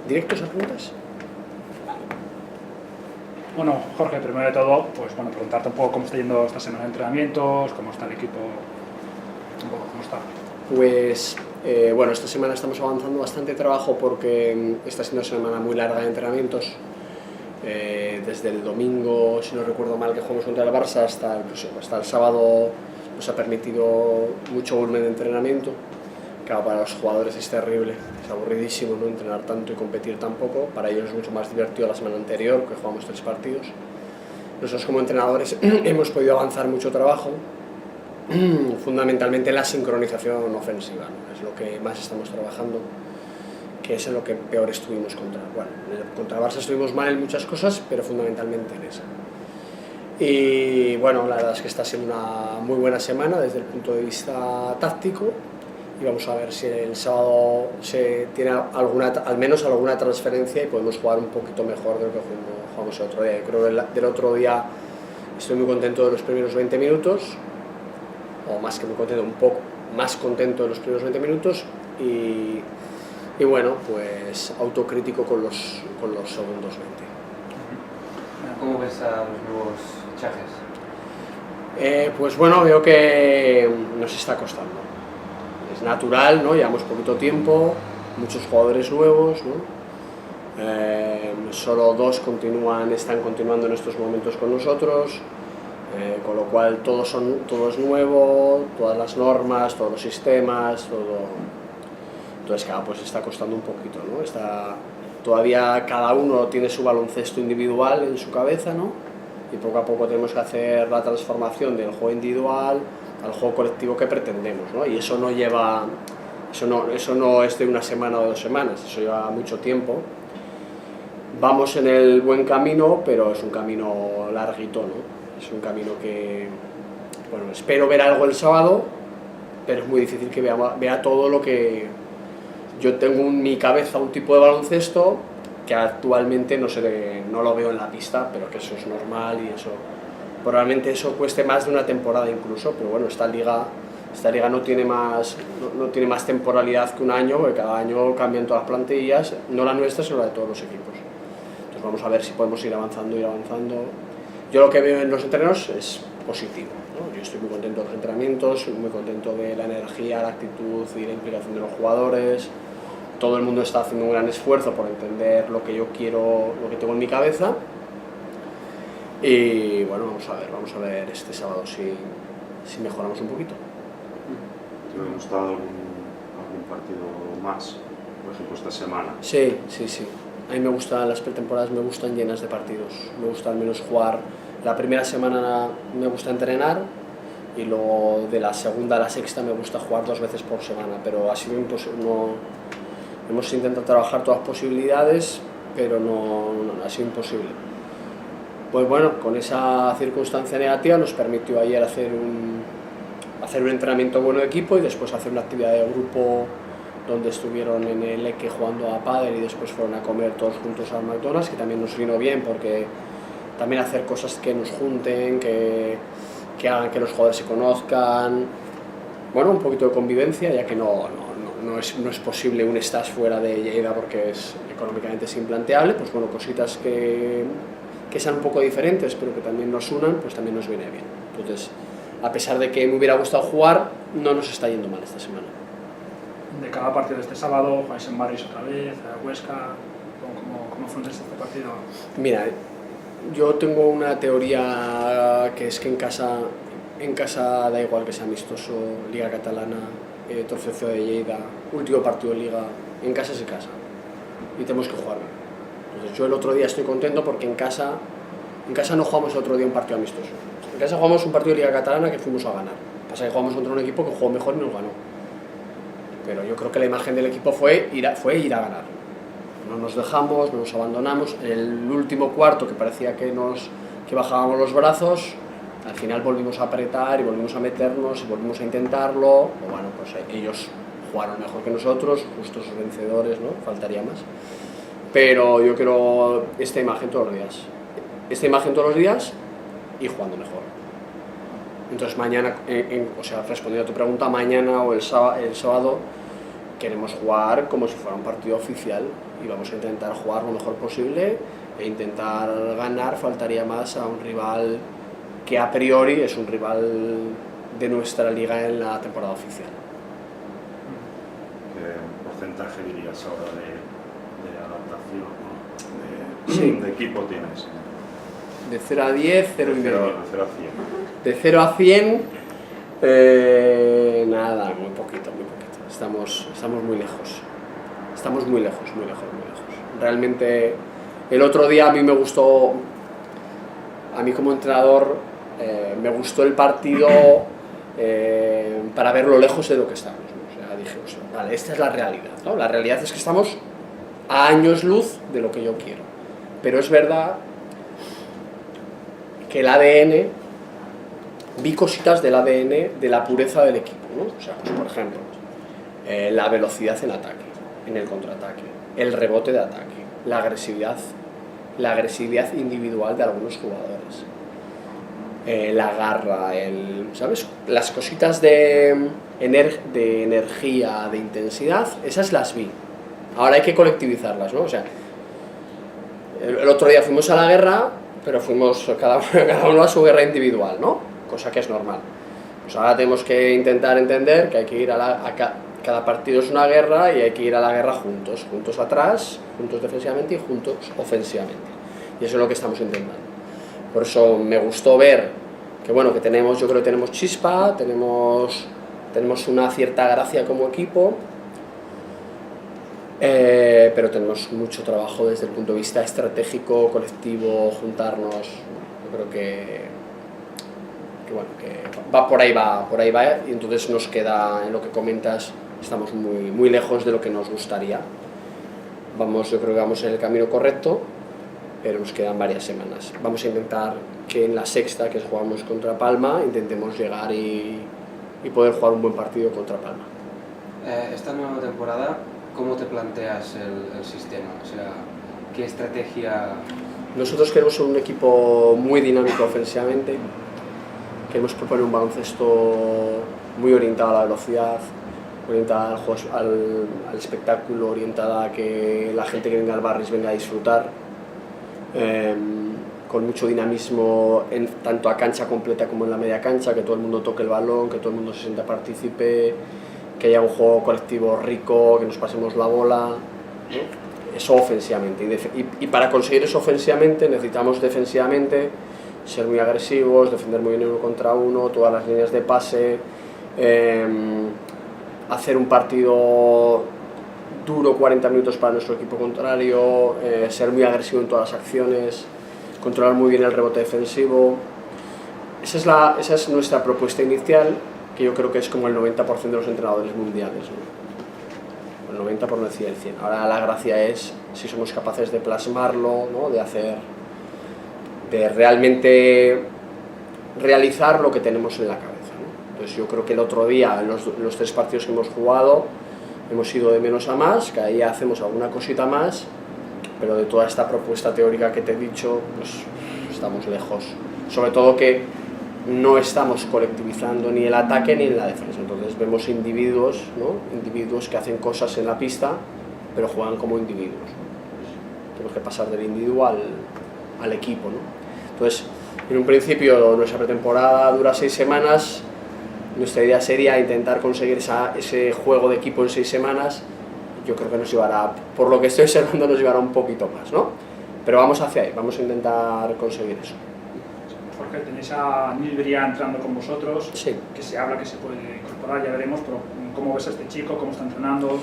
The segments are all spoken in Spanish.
¿Directos a preguntas? Bueno, Jorge, primero de todo, pues bueno, preguntarte un poco cómo está yendo esta semana de entrenamientos, cómo está el equipo, un poco cómo está. Pues bueno, esta semana estamos avanzando bastante trabajo porque está siendo una semana muy larga de entrenamientos. Desde el domingo, si no recuerdo mal, que jugamos contra el Barça hasta el sábado nos ha permitido mucho volumen de entrenamiento. Claro, para los jugadores es terrible, es aburridísimo, ¿no?, entrenar tanto y competir tan poco. Para ellos es mucho más divertido la semana anterior, que jugamos 3 partidos. Nosotros como entrenadores hemos podido avanzar mucho trabajo, fundamentalmente en la sincronización ofensiva, ¿no? Es lo que más estamos trabajando, que es en lo que peor estuvimos contra Barça estuvimos mal en muchas cosas, pero fundamentalmente en esa. Y bueno, la verdad es que está siendo una muy buena semana desde el punto de vista táctico, y vamos a ver si el sábado se tiene al menos alguna transferencia y podemos jugar un poquito mejor de lo que jugamos el otro día. Yo creo que del otro día estoy muy contento de los primeros 20 minutos, o más que muy contento, un poco más contento de los primeros 20 minutos, y bueno, pues autocrítico con los segundos 20. ¿Cómo ves a los nuevos fichajes? Pues bueno, veo que nos está costando. Es natural, ¿no? Llevamos poquito tiempo, muchos jugadores nuevos, ¿no? Solo 2 están continuando en estos momentos con nosotros, con lo cual todo es nuevo, todas las normas, todos los sistemas, todo. Entonces, claro, pues está costando un poquito, ¿no? Todavía cada uno tiene su baloncesto individual en su cabeza, ¿no? Y poco a poco tenemos que hacer la transformación del juego individual al juego colectivo que pretendemos, ¿no? Y eso no es de una semana o 2 semanas, eso lleva mucho tiempo. Vamos en el buen camino, pero es un camino larguito, ¿no? Es un camino que, bueno, espero ver algo el sábado, pero es muy difícil que vea todo lo que yo tengo en mi cabeza, un tipo de baloncesto que actualmente no lo veo en la pista, pero que eso es normal y eso probablemente eso cueste más de una temporada incluso, pero bueno, esta liga no tiene más temporalidad que un año, porque cada año cambian todas las plantillas, no la nuestra, sino la de todos los equipos. Entonces vamos a ver si podemos ir avanzando. Yo lo que veo en los entrenos es positivo, ¿no? Yo estoy muy contento de los entrenamientos, muy contento de la energía, la actitud y la implicación de los jugadores. Todo el mundo está haciendo un gran esfuerzo por entender lo que yo quiero, lo que tengo en mi cabeza. Y bueno, vamos a ver este sábado si mejoramos un poquito. ¿Te hubiera gustado algún partido más, por ejemplo, esta semana? Sí. A mí me gustan las pretemporadas, me gustan llenas de partidos. Me gusta al menos jugar. La primera semana me gusta entrenar, y luego de la segunda a la sexta me gusta jugar 2 veces por semana, pero ha sido imposible. Hemos intentado trabajar todas las posibilidades, pero no ha sido imposible. Pues bueno, con esa circunstancia negativa nos permitió ayer hacer un entrenamiento bueno de equipo y después hacer una actividad de grupo donde estuvieron en el EQE jugando a pádel y después fueron a comer todos juntos al McDonald's, que también nos vino bien porque también hacer cosas que nos junten, que hagan que los jugadores se conozcan, bueno, un poquito de convivencia, ya que no es posible un stage fuera de Lleida porque económicamente es implanteable. Pues bueno, cositas que sean un poco diferentes pero que también nos unan, pues también nos viene bien. Entonces, a pesar de que me hubiera gustado jugar, no nos está yendo mal esta semana. De cada partido de este sábado, jugáis en Barrios otra vez, Huesca, ¿cómo afrontáis este partido? Mira, yo tengo una teoría que es que en casa da igual que sea amistoso, Liga Catalana, Trofeo de Lleida, último partido de Liga, en casa se casa y tenemos que jugar. Entonces yo el otro día estoy contento porque en casa no jugamos el otro día un partido amistoso. En casa jugamos un partido de Liga Catalana que fuimos a ganar. Pasa que jugamos contra un equipo que jugó mejor y nos ganó. Pero yo creo que la imagen del equipo fue ir a ganar. No nos dejamos, no nos abandonamos. En el último cuarto, que parecía que bajábamos los brazos, al final volvimos a apretar y volvimos a meternos y volvimos a intentarlo. Bueno, pues ellos jugaron mejor que nosotros, justos vencedores, ¿no? Faltaría más. Pero yo quiero esta imagen todos los días y jugando mejor. Entonces mañana, respondiendo a tu pregunta, mañana o el sábado queremos jugar como si fuera un partido oficial y vamos a intentar jugar lo mejor posible e intentar ganar. Faltaría más a un rival que a priori es un rival de nuestra liga en la temporada oficial. ¿Qué porcentaje dirías ahora de adaptación, Sí. de equipo tienes? De 0 a 10, 0 y De medio. 0 a 100. De 0 a 100, nada, muy poquito, muy poquito. Estamos muy lejos. Estamos muy lejos, muy lejos, muy lejos. Realmente, el otro día a mí me gustó, a mí como entrenador, me gustó el partido para ver lo lejos de lo que estamos, ¿no? O sea, dije, vale, esta es la realidad, ¿no? La realidad es que estamos a años luz de lo que yo quiero. Pero es verdad que el ADN, vi cositas del ADN de la pureza del equipo, ¿no? O sea, pues por ejemplo, la velocidad en ataque, en el contraataque, el rebote de ataque, la agresividad individual de algunos jugadores, la garra, ¿sabes? Las cositas de energía, de intensidad, esas las vi. Ahora hay que colectivizarlas, ¿no? O sea, el otro día fuimos a la guerra, pero fuimos cada uno a su guerra individual, ¿no? Cosa que es normal. Pues ahora tenemos que intentar entender que hay que ir cada partido es una guerra y hay que ir a la guerra juntos atrás, juntos defensivamente y juntos ofensivamente. Y eso es lo que estamos intentando. Por eso me gustó ver que, bueno, que tenemos, yo creo que tenemos chispa, tenemos una cierta gracia como equipo, pero tenemos mucho trabajo desde el punto de vista estratégico, colectivo, juntarnos. Yo creo que bueno, que va por ahí va, y entonces nos queda, en lo que comentas, estamos muy lejos de lo que nos gustaría. Yo creo que vamos en el camino correcto, pero nos quedan varias semanas. Vamos a intentar que en la sexta, que jugamos contra Palma, intentemos llegar y poder jugar un buen partido contra Palma. Esta nueva temporada, ¿cómo te planteas el sistema? O sea, ¿qué estrategia? Nosotros queremos ser un equipo muy dinámico ofensivamente, queremos proponer un baloncesto muy orientado a la velocidad, orientada al espectáculo, orientada a que la gente que venga al Barris venga a disfrutar, con mucho dinamismo tanto a cancha completa como en la media cancha, que todo el mundo toque el balón, que todo el mundo se sienta partícipe, que haya un juego colectivo rico, que nos pasemos la bola, ¿no? Eso ofensivamente. Y para conseguir eso ofensivamente necesitamos defensivamente ser muy agresivos, defender muy bien 1 contra 1, todas las líneas de pase, hacer un partido duro 40 minutos para nuestro equipo contrario, ser muy agresivo en todas las acciones, controlar muy bien el rebote defensivo. Esa es nuestra propuesta inicial, que yo creo que es como el 90% de los entrenadores mundiales, ¿no? El 90 por no decir el 100. Ahora la gracia es si somos capaces de plasmarlo, ¿no? De realmente realizar lo que tenemos en la cabeza, ¿no? Entonces yo creo que el otro día, en los 3 partidos que hemos jugado, hemos ido de menos a más, que ahí hacemos alguna cosita más, pero de toda esta propuesta teórica que te he dicho, pues estamos lejos. Sobre todo que no estamos colectivizando ni el ataque ni en la defensa. Entonces vemos individuos, ¿no? Individuos que hacen cosas en la pista, pero juegan como individuos, ¿no? Tenemos que pasar del individuo al equipo, ¿no? Entonces, en un principio nuestra pretemporada dura 6 semanas, nuestra idea sería intentar conseguir ese juego de equipo en 6 semanas. Yo creo que nos llevará, por lo que estoy observando, nos llevará un poquito más, ¿no? Pero vamos hacia ahí, vamos a intentar conseguir eso. Jorge, tenéis a Nil Bria entrando con vosotros, Sí. que se habla que se puede incorporar, ya veremos, pero ¿cómo ves a este chico? ¿Cómo está entrenando?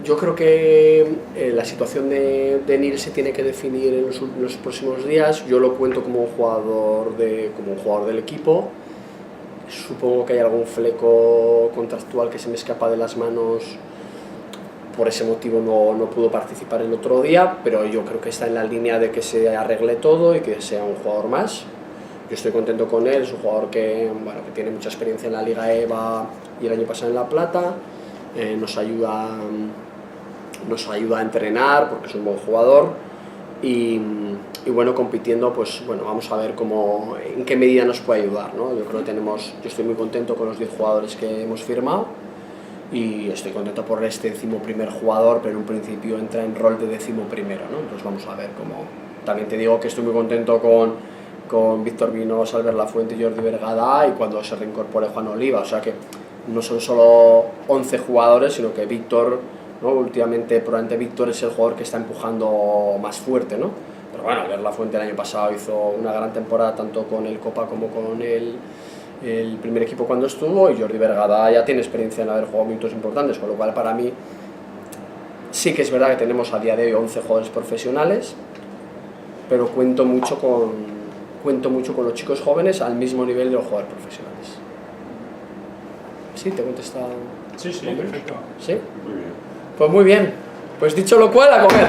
Yo creo que la situación de Nil se tiene que definir en los próximos días. Yo lo cuento como un jugador del equipo. Supongo que hay algún fleco contractual que se me escapa de las manos. Por ese motivo no pudo participar el otro día, pero yo creo que está en la línea de que se arregle todo y que sea un jugador más. Yo estoy contento con él, es un jugador que tiene mucha experiencia en la Liga EVA y el año pasado en La Plata. Nos ayuda a entrenar porque es un buen jugador y bueno, compitiendo, pues bueno, vamos a ver en qué medida nos puede ayudar, ¿no? Yo creo que yo estoy muy contento con los 10 jugadores que hemos firmado y estoy contento por este 11º jugador, pero en un principio entra en rol de 11º, ¿no? Entonces vamos a ver cómo. También te digo que estoy muy contento con Víctor Vinos, Albert Lafuente y Jordi Bergada, y cuando se reincorpore Juan Oliva, o sea que no son solo 11 jugadores, sino que Víctor, ¿no? Últimamente probablemente Víctor es el jugador que está empujando más fuerte, ¿no? Pero bueno, Albert Lafuente el año pasado hizo una gran temporada tanto con el Copa como con el primer equipo cuando estuvo, y Jordi Bergada ya tiene experiencia en haber jugado minutos importantes, con lo cual para mí sí que es verdad que tenemos a día de hoy 11 jugadores profesionales, pero cuento mucho con los chicos jóvenes al mismo nivel de los jugadores profesionales. ¿Sí? ¿Te he contestado? Sí, ¿Hombre? perfecto. ¿Sí? Muy bien. Pues muy bien. Pues dicho lo cual, a comer.